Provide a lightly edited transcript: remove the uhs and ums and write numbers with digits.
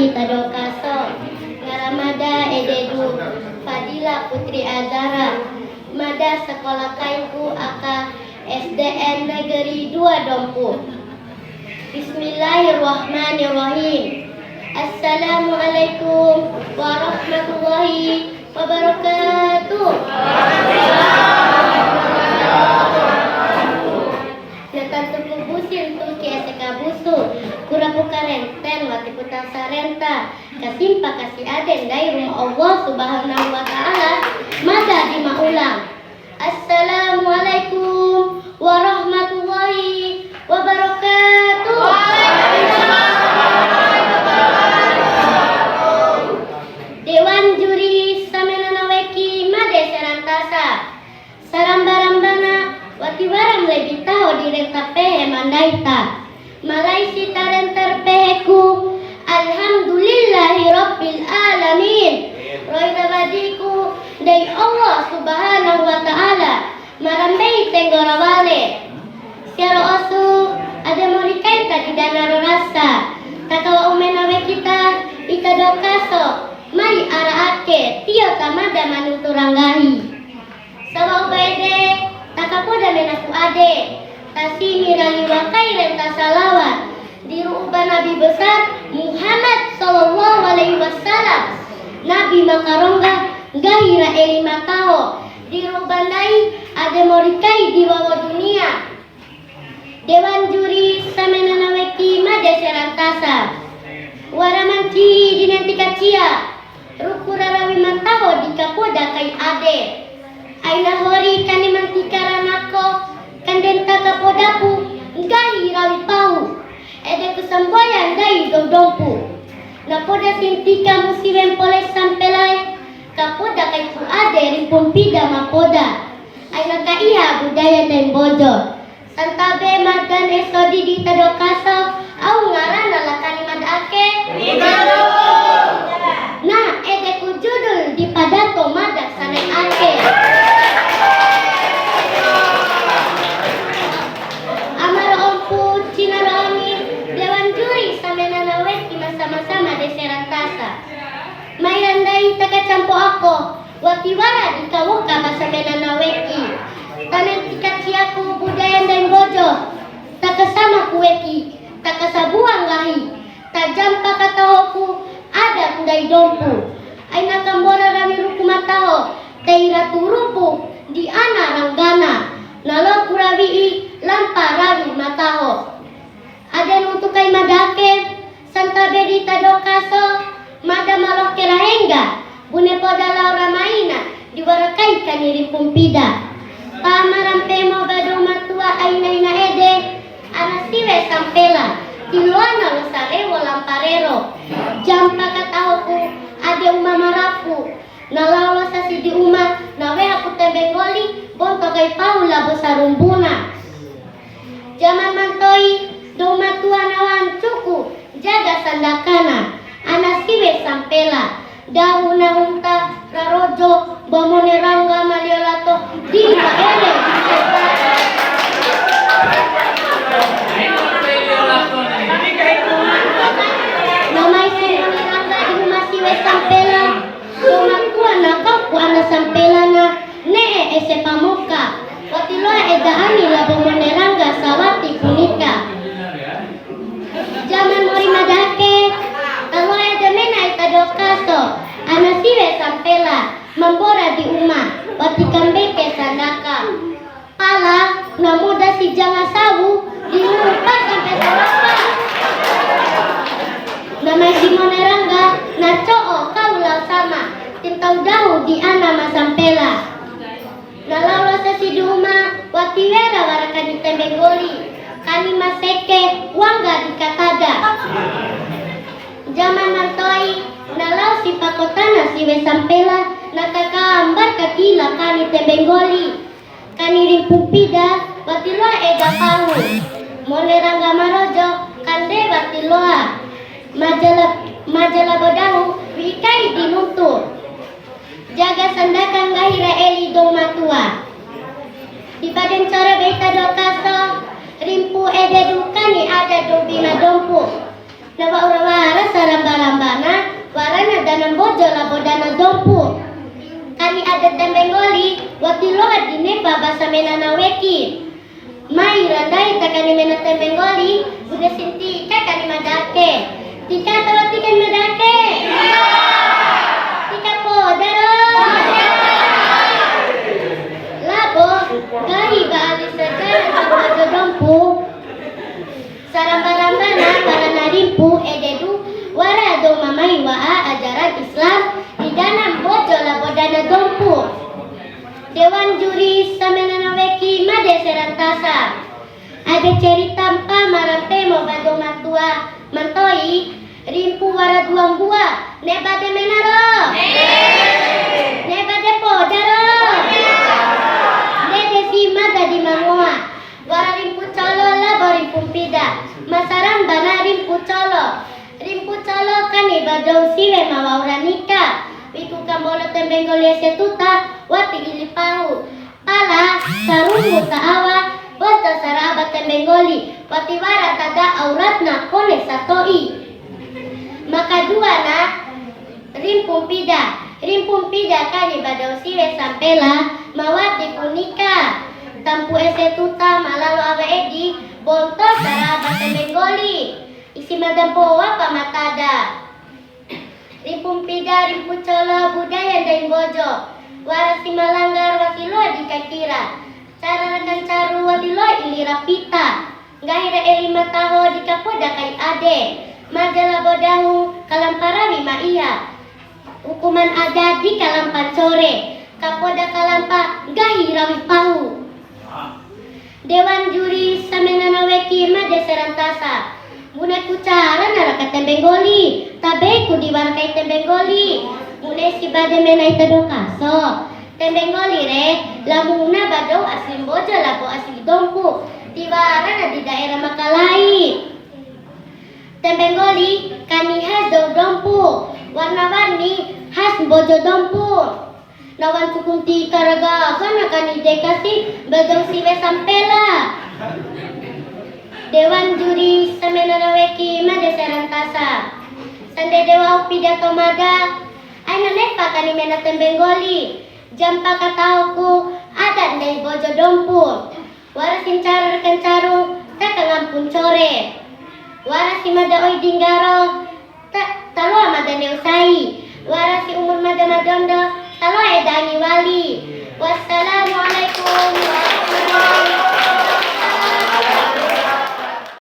di Tadokaso ngaramada ededu Fadila Putri Azara mada sekolah kainku aka SDN Negeri 2 Dompu. Bismillahirrahmanirrahim. Assalamualaikum warahmatullahi wabarakatuh. Natantuku busin tuki eseka busu kurapu karenten wati putang sarenta kasimpa kasih aden dari rumah Allah subhanahu wa ta'ala mada di maulang. Assalamualaikum warahmatullahi wabarakatuh. Dewan juri samenanaweki made serantasa sarambarambana wati waram lebih tahu di renta pehe mandaita malaisi tarenter peheku alhamdulillahi rabbil alamin roida badiku dari Allah subhanahu wa ta'ala marambei tenggorawale siaro osu ada morikaita di danaro rasa takawa umenawe kita ikadokaso mai araake tio tamada manuturanggahi sawa ubaide takapoda menaku ade tasimi raliwakai renta salawat diru'uba Nabi besar Muhammad sallallahu alaihi wasallam Nabi makarongga gahira elima taho dirubandai ada morikai di bawah dunia. Dewan juri samenanaweki made serantasa waramanci dinantika cia rukurarawi mataho di kapoda kai ade aina hori kani mantikaranako kandenta kapodaku gahi rawi pau ede kesamboyan dai dodompu napoda sintika musiwen poles sampelai kapoda kai ku ade ripumpida mapoda aina kaiha budaya dan bojo santabe madan esodi di Tadokaso au ngarana lakani madake nah ede ku judul di padato madak sanai ake amar ompu cinarami dewan juri samenanaweki sama-sama de serantasa mayandai taka campo ako watiwara di kawuka masamenanaweki tanen tikaciaku budaya dan bojo takasama kuweki takasabuang gahi tajampa katahoku ada kundai dompu aina kambora rami rukumataho teira turupu di ana ranggana nalo kurawi lampa rawi mataho ada nutukai madake santabe di Tadokaso mada malok kerahengga bune poda laura maina diwarakai kaniri pumpida pamaram pemo bado matua aina ede anasiwe sampela tiluana lusare walamparero jampa katahoku ade umamarafu nalawa sasi di uma nawe aku tebengoli bonto kai paula bosarumbuna zaman mantoi do matua nawan cuku jaga sandakana anasiwe sampela dauna unta rarojo bomone rangga maliolato di maere namai bomone rangga di rumah siwe sampela domatua nakaku ana sampelana nee ese pamuka watiloa edaani la bomone rangga sawati kunika zaman mori madake kalau ada mena Tadokaso anasiwe sampela membora di uma wati kambeke sandaka pala namuda si jangan sawu dilupa sampai salapa namai Simone Rangga nacoo kaulau sama tintau dahu di ana masampela nalaula sesi di uma wati wera warakani tembegoli kani maseke wangga di katada zaman mantoi nalau si pakotana siwe sampela nakakaambar kakila kani tembengoli kani rimpupida batiloa ega pahu mone rangga marojo kande batiloa majalah bodahu wikai dinutu jaga sandakan gahira eli domatua di badan cara beta Tadokaso rimpu ede dukani ada dobina dompu nawa urawara saramba-rambana dana bojo labo dana dompu. Kani ada tembenggoli wati loa dine baba samena weki. Mai randai takani mena tembenggoli udah sinti kakani madake. Tika atau tika madake. Tika po daro. Labo gai baali sejarah bojo dompu. Saramba-rambana para narimpu ededu warado mamai waa ajaran Islam di dalam bojo labo dana dompu. Dewan juri samenana weki made serantasa. Ada cerita mpa marampe mo bado matua mantoi rimpu wara duang bua nebade menaro. Nebade po daro. Nede si mada di mangoa. Wara rimpu colo labo rimpu pida. Masaran bana rimpu colo. Rimpu colo kani badau siwe mawaura nikah. Wiku kambolo tembenggoli setuta wati ilipahu. Pala sarungu taawa wata saraba tembenggoli. Wati wara tada auratna kone satoi. Maka dua na rimpu pida. Rimpu pida kani badau siwe sampela mawati kunika. Tampu esetuta malalo awa edi bonto saraba tembenggoli. Isi madampo apa matada. Rimpung pida, rimpu colo, budaya dan bojo. Warasi malanggar wasilo di kakira. Cara dan caru wadilo ilira pita. Gahira elima taho di kapoda kai ade. Majalah bodahu kalampara wima iya. Hukuman adat di kalampan sore. Kapoda kalampa gahira wipahu. Dewan juri samenana weki made serantasa. Mune kucara naraka tembenggoli, tabeku diwarkai tembenggoli. Mune si bade menai tedokaso. Tembenggoli re, lamuna badau asli bojo labo asli dompu. Tiwara di daerah Makalai. Tembenggoli kani khas dau dompu, warna-warni khas bojo dompu. Nawan kukunti karaga kana kani dekasi badau siwe sampela. Dewan juri samenana weki made serantasa. Sande dewa pidato mada. Aina nepa kani mena tembenggoli. Jampa katauku adat dari bojo dompu. Warasin caru kencaru tak ngampun core. Warasi mada oi dinggaro tak talo mada neusai. Warasi umur mada madondo talo edangi wali. Wassalamualaikum warahmatullahi wabarakatuh.